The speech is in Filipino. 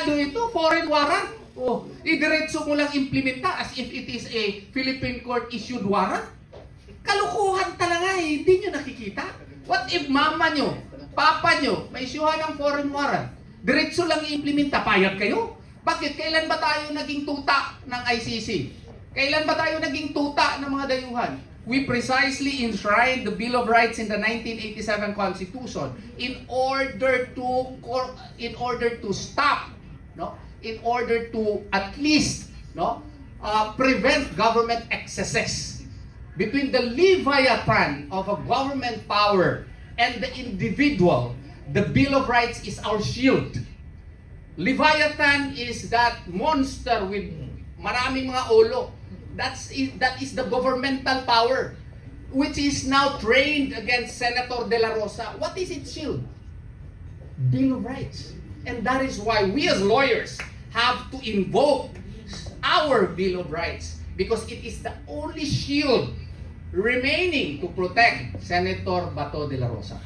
Delikado ito, foreign warrant. Oh, idiretso mo lang implementa as if it is a Philippine court-issued warrant. Kalukuhan talaga eh, hindi nyo nakikita. What if mama nyo, papa nyo, may isyuhan ng foreign warrant? Diretso lang i-implementa, payag kayo? Bakit? Kailan ba tayo naging tuta ng ICC? Kailan ba tayo naging tuta ng mga dayuhan? We precisely enshrined the Bill of Rights in the 1987 Constitution in order to stop, no, in order to at least, no, prevent government excesses. Between the leviathan of a government power and the individual, the Bill of Rights is our shield. Leviathan is that monster with maraming mga ulo. That is the governmental power, which is now trained against Senator De La Rosa. What is its shield? Bill of Rights. And that is why we as lawyers have to invoke our Bill of Rights, because it is the only shield remaining to protect Senator Bato De La Rosa.